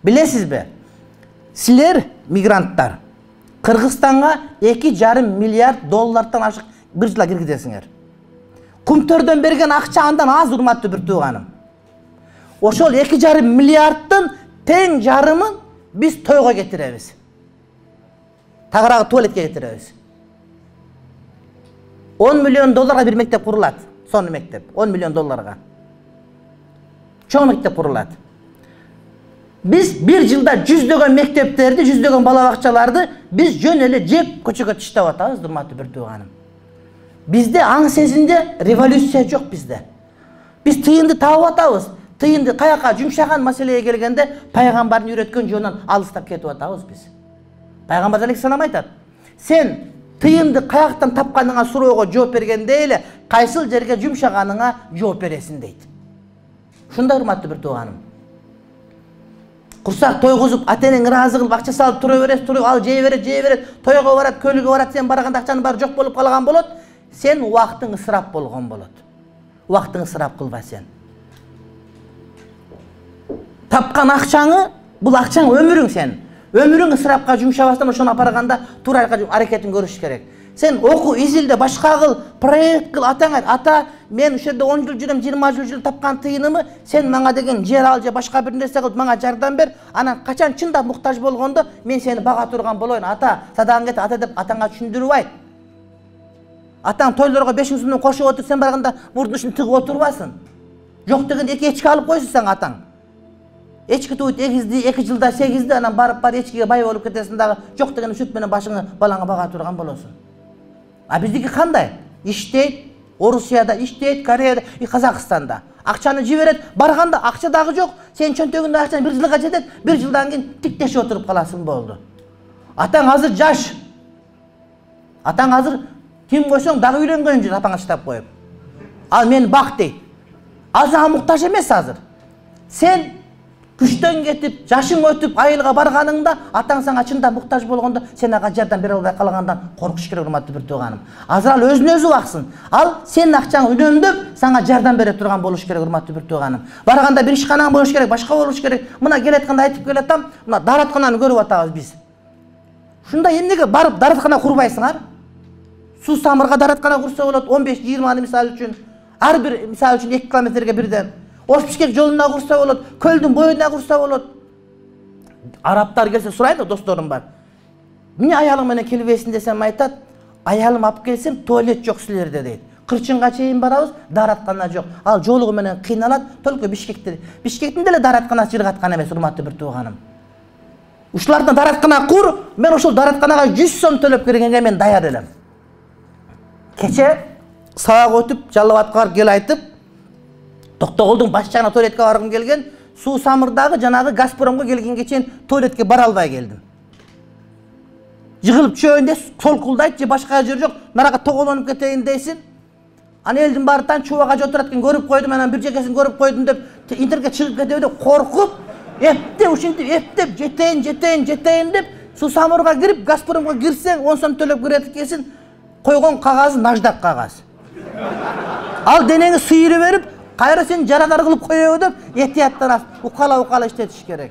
Bilesizби? Силер мигранттар Кыргызстанга 2,5 миллиард доллардан ашык бир жылга киргизесиңер. Кумтөрдөн берген акча андан аз, урматтуу бир тууганым. Ошол 2,5 миллиарддын тең жарымын биз тойго кетиребиз. Тагыраагы туалетке кетиребиз. 10 миллион долларга бир мектеп курулат. Сонун мектеп, 10 миллион долларга. Чоң мектеп курулат. Biz bir жылда жүздөгөн мектептерди, жүздөгөн бала бакчаларды биз жөн эле жеп көчөгө таштап атабыз, урматтуу бир тууганым. Бизде аң сезимде революция жок бизде. Биз тыйынды таап атабыз. Тыйынды каяка жумшаган маселеге келгенде пайгамбардын үйрөткөн жолунан алыстап кетип атабыз биз. Пайгамбар алейхиссалам айтат: "Сен тыйынды каяктан тапканыңа суроого жооп бергенде эле кайсыл жерге жумшаганыңа жооп бересиң" дейт. Ушундай урматтуу бир тууганым. Курсак тойгузуп, ата-энең ыраазы кылып акча салып тура берет, ал жей берет, тойго барат, көлгө барат, сен барганда акчанын баары жок болуп калган болот, сен убактың ысырап болгон болот. Убактың ысырап кылба сен. Тапкан акчаңы, бул акчаң өмүрүң сен. Өмүрүң ысырапка жумшабастан ошону апарганда туура аракетин көрүш керек. Сен оку, изилде, башка кыл, проект кыл, атаңа, ата, мен ушул жерде 10 жыл жүрөм, 20 жыл жүрөм, тапкан тыйынымы сен мага деген жер ал же башка бир нерсе кылып мага жардам бер. Анан качан чындап муктаж болгондо мен сени бага турган болоюн. Ата, садагың кет, ата деп атаңа түшүндүрүп айт. Атаң тойлорго 5 сумдун кошуп отур, сен барганда мурдушун тыгып отурбасын. Жок деген 2 эчки алып койсун сен атаң. Эчки туйт эгизди, 2 жылда 8'di, анан барып эчкиге бай болуп кетесиң дагы. Жок деген сүт менен башыңы балаңа бага турган болосуң. А биздики кандай? Иштейт, Орусияда иштейт, Кореяда, Казакстанда. Акчаны жиберет, барганда акча дагы жок. Сен чөнтөгүндө акчаң 1 жылга жетет, 1 жылдан кийин тиктешип отуруп каласың болду. Атаң азыр жаш. Атаң азыр ким койсоң дагы үйлөнгөн жер апаңа чыдап коюп. Ал мен бак дейт. Ал сага муктаж эмес азыр. Сен күчтөн кетип, жашың өтүп, айылга барганыңда, атаң сага чында муктаж болгондо, сен ага жардам бере албай калгандан коркуш керек, урматтуу бир тууганым. Азыр ал өзүн өзү баксын. Ал сенин акчаңы үнөмдөп, сага жардам бере турган болуш керек, урматтуу бир тууганым. Барганда бир ишканаң болуш керек, башка болуш керек. Мына келатканда айтып келатам, мына дараткананы көрүп атабыз биз. Ушунда эмнеге барып дараткана курбайсыңар? Суу самырга дараткана курса болот, 15-20 мисалы үчүн. Ар бир мисалы үчүн 2 километрге бирден. Ош-Бишкек жолуна курса болот, көлдүн боюна курса болот. Арабтар келсе сурайт, досторум бар. Эмне аялың менен келбейсиң десем айтат, аялым алып келсем туалет жок силерде дейт. Кырчынга чейин барабыз, дараткана жок. Ал жолугу менен кыйналат, только Бишкектин деле даратканасы жыргаткан эмес, урматтуу бир тууганым. Ушулардан дараткана кур, мен ошол даратканага 100 сом төлөп киргенге мен даяр элем. Кече сабак өтүп, Жалал Абадка кел айтып, Токтогулдун баш жагына туалетке баргым келген, суу самырдагы жанагы Газпромго келгенге чейин туалетке бара албай келдим. Жыгылып чөйүндө солкулдайт же башка жер жок, нарага тоголонуп кетейин дейсин. Аны элдин баары танчубага отурат экен, көрүп койдум, анан бир жекесин көрүп койдум деп интернетке чыгып кетеби деп коркуп, эптеп ушинтип эптеп жетейин деп суу самырга кирип, Газпромго кирсең 10 сом төлөп кирет экенсиң, койгон кагазы наждак кагаз. Ал денеңи сыйырып берип, кайра сен жарадар кылып коёбу деп этияттан укала иштетиш керек.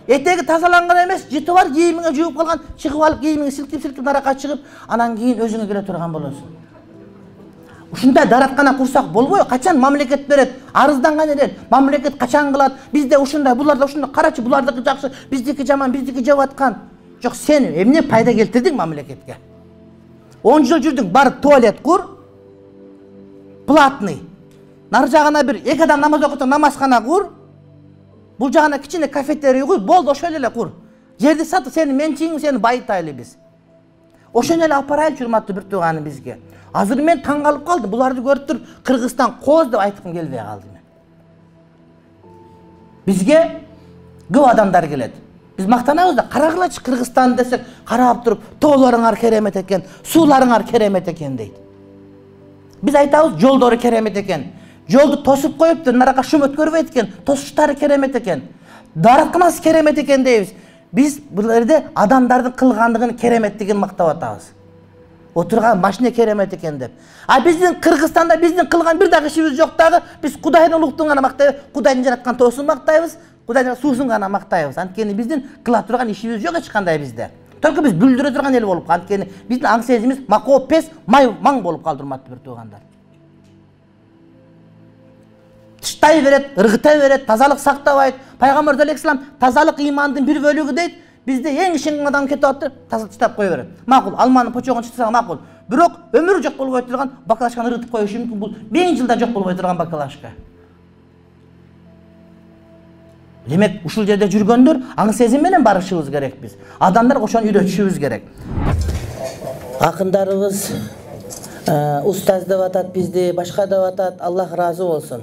Этеги тазаланган эмес, жыты бар, кийимиңе жууп калган, чыгып алып кийимиңи силкип наракка чыгып, анан кийин өзүңө келе турган болосуң. Ушундай дараткана курсак болбойбу? Качан мамлекет берет? Арызданган эле, мамлекет качан кылат? Бизде ушундай, буларда ушундай, карачы булардыкы жакшы, биздики жаман, биздики жеп аткан. Жок, сен эмне пайда келтирдиң мамлекетке? 10 жыл жүрдүң, бар туалет кур, платный. Нар жагына бир 2 адам намаз окутса намазхана кур. Бул жагына кичине кафетерий куй, болду, ошол эле кур. Жерди сатып, сени менчигиң, сени байытайлы биз. Ошону эле апарайлы, урматтуу бир тууганым бизге. Азыр мен таң калып калдым, буларды көрүп туруп, Кыргызстан кооз деп айткым келбей калды мен. Бизге көп адамдар келет. Биз мактанабыз да, карагылачы Кыргызстан десек, карап туруп, тоолоруңар керемет экен, сууларыңар керемет экен дейт. Биз айтабыз, жолдору керемет экен. Жолду тосуп коюптур, наракка шум өткөрбөйт экен, тосуштары керемет экен. Даратканасы керемет экен дейбиз. Биз бул жерде адамдардын кылгандыгын кереметтигин мактап атабыз. Отурган машина керемет экен деп. А биздин Кыргызстанда биздин кылган бир дагы ишибиз жок дагы, биз Кудайдын улуктугун гана мактайбыз, Кудайдын жараткан тоосун мактайбыз, Кудайга суусун гана мактайбыз. Анткени биздин кыла турган ишибиз жок эч кандай бизде. Только биз бүлдүрө турган эл болуп калды. Анткени биздин аң сезимибиз макоо пес маң болуп калды, урматтуу бир туугандар. Тыштай берет, ыргыта берет, тазалык сактабайт. Пайгамбар алейхиссалам тазалык имандын бир бөлүгү дейт. Бизде эң ишенген адам кетип атты, таза тыштап кое берет. Макул, алманын почогун чытсаң макул. Бирок өмүрү жок болбой турган баклажканы ыргытып коюшу мүмкүн. Бул 1000 жылда жок болбой турган баклажка. Демек, ушул жерде жүргөндөр аң сезим менен барышыбыз керек биз. Адамдар ошону үйрөтүшүбүз керек. Акындарыбыз устаз деп атат бизди, башка деп атат, Аллах ыраазы болсун.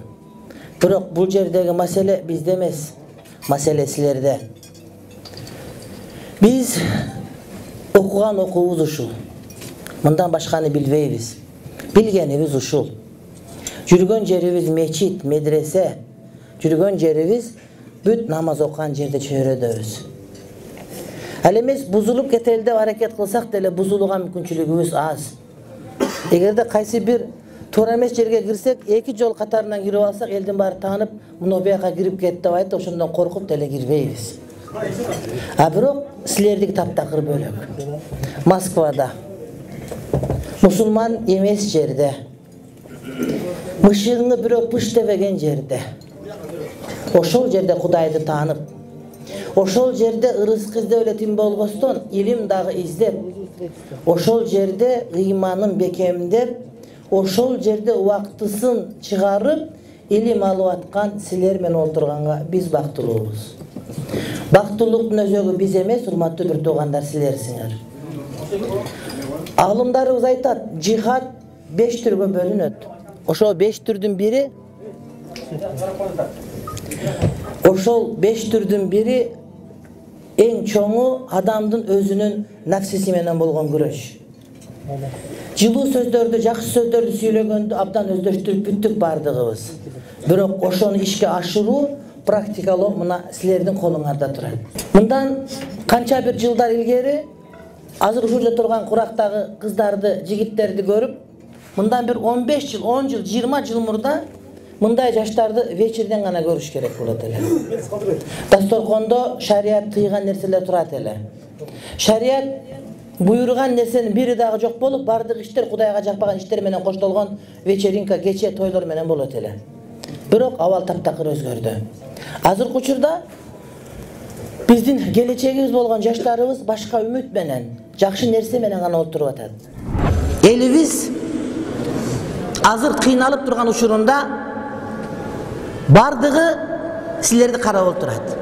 Бирок бул жердеги маселе бизде эмес, маселе силерде. Биз окуган окуубуз ушул. Мындан башканы билбейбиз. Билгенибиз ушул. Жүргөн жерибиз мечит, медресе. Жүргөн жерибиз бүт намаз окуган жерде чөйрөдөбүз. Ал эмес бузулуп кетели деп аракет кылсак деле бузулууга мүмкүнчүлүгүбүз аз. Эгерде кайсы бир туура эмес жерге кирсек, 2 жол катарынан кирип алсак, элдин баары таанып, мына бияка кирип кетти деп айтып, ошондон коркуп деле кирбейбиз. Бирок силердики таптакыр бөлөк. Москвада мусулман эмес жерде, мышыгыңы бирөө пыш дебеген жерде, ошол жерде Кудайды таанып, ошол жерде ырызкы издеп эле тим болгостон илим дагы издеп, ошол жерде ыйманын бекемдеп, ошол жерде убактысын чыгарып, илим алып аткан силер менен отурганга биз бактылуубуз. Бактылыктын өзөгү биз эмес, урматтуу бир туугандар, силерсиңер. Алымдарыбыз айтат, жихад 5 түргө бөлүнөт. Ошол 5 түрдүн бири эң чоңу адамдын өзүнүн нафсиси менен болгон күрөш. Жылуу сөздөрдү, жакшы сөздөрдү сүйлөгөндө абдан өздөштүрүп бүттүк бардыгыбыз. Бирок ошону ишке ашыруу, практикалоо мына силердин колуңарда турат. Мындан канча бир жылдар илгери азыр ушул жерде турган курактагы кыздарды, жигиттерди көрүп, мындан бир 15 жыл, 10 жыл, 20 жыл мурда мындай жаштарды вечерден гана көрүш керек болот эле. Дасторкондо шарият тыйган нерселер турат эле. Шарият буйруган нерсенин бири дагы жок болуп, бардык иштер Кудайга жакпаган иштер менен коштолгон вечеринка, кече, тойлор менен болот эле. Бирок абал таптакыр өзгөрдү. Азыркы учурда биздин келечегибиз болгон жаштарыбыз башка үмүт менен, жакшы нерсе менен гана отуруп атат. Элибиз азыр кыйналып турган учурунда бардыгы силерди карап отурат.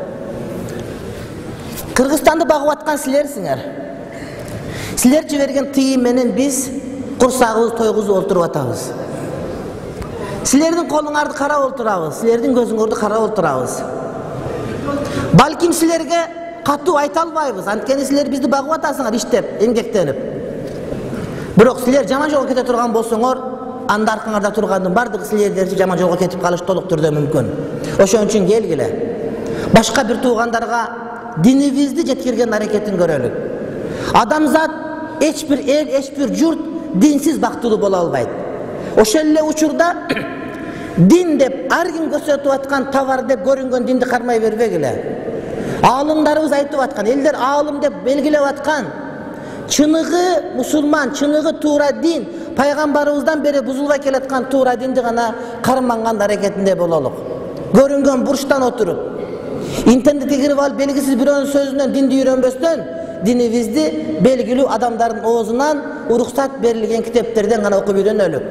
Кыргызстанды багып аткан силерсиңер. Силер жиберген тыйым менен биз курсагыбыз тойгузуп отуруп атабыз. Силердин колуңарды карап отурабыз, силердин көзүңөрдү карап отурабыз. Балким силерге катуу айта албайбыз, анткени силер бизди багып атасыңар иштеп, эмгектенип. Бирок силер жаман жолго кете турган болсоңор, анда аркаңарда тургандын бардыгы силердерчи жаман жолго кетип калыш толук түрдө мүмкүн. Ошон үчүн келгиле. Башка бир туугандарга динибизди жеткирген аракетин көрөлүк. Адамзат эч бир эл, эч бир журт динсиз бактылуу боло албайт. Ошол эле учурда дин деп ар ким көрсөтүп аткан товар деп көрүнгөн динди кармай бербегиле. Аалымдарыбыз айтып аткан, элдер аалым деп белгилеп аткан, чыныгы мусулман, чыныгы туура дин, пайгамбарыбыздан бери бузулбай келаткан туура динди гана карманган аракетинде бололук. Көрүнгөн бурчтан отуруп, интернетке кирип алып белгисиз бирөөнүн сөзүнөн динди үйрөнбөстөн, динибизди белгилүү адамдардын оозунан уруксат берилген китептерден гана окуп үйрөнөлүк.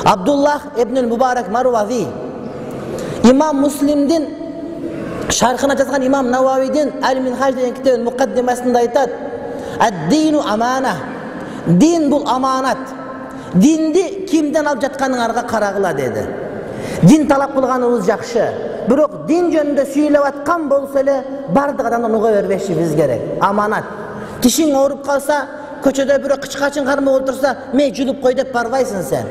Абдуллах ибн Мубарак Марвази, имам Муслимдин шархына жазган имам Нававидин Аль-Минхаж деген китебинин мукаддимасында айтат: "Ад-дину амана." Дин бул аманат. Динди кимден алып жатканыңарга карагыла деди. Дин талап кылганыбыз жакшы, бирок дин жөнүндө сүйлөп аткан болсо эле бардык адамдан уга бербешибиз керек. Аманат. Тишиң ооруп калса, көчөдө бирөө кычкачын кармап отурса, "Мен жулуп кой" деп барбайсың сен.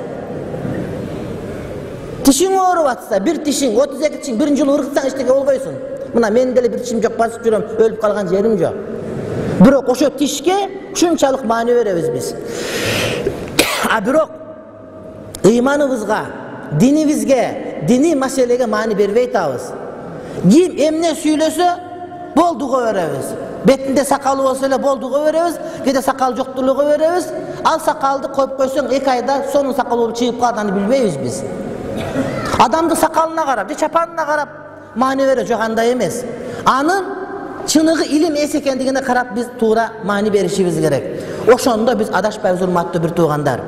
Тишиң ооруп атса, бир тишиң, 32 тишиң биринчи жолу ыргытсаң эчтеке болбойсуң. Мына мен деле бир тишим жок, басып жүрөм, өлүп калган жерим жок. Бирок ошо тишке ушунчалык маани беребиз биз. Бирок ыйманыбызга, динибизге, дини маселеге маани бербей атабыз. Kim emne süylese boldu koyarız. Betinde sakalı olsa ele boldu koyarız. Kede sakal joktuluğu koyarız. Al sakaldı koyup koysan 2 ayda sonun sakalı olup çıkıp kaldanı bilmeyiz biz. Adamdı sakalına karap, çapanına karap mani verir, çok anda emez. Anın çınığı ilim esekendigine karap biz tuğra mani verişimiz gerek. Oşonda biz adaşpay hurmatlı bir tuğandar.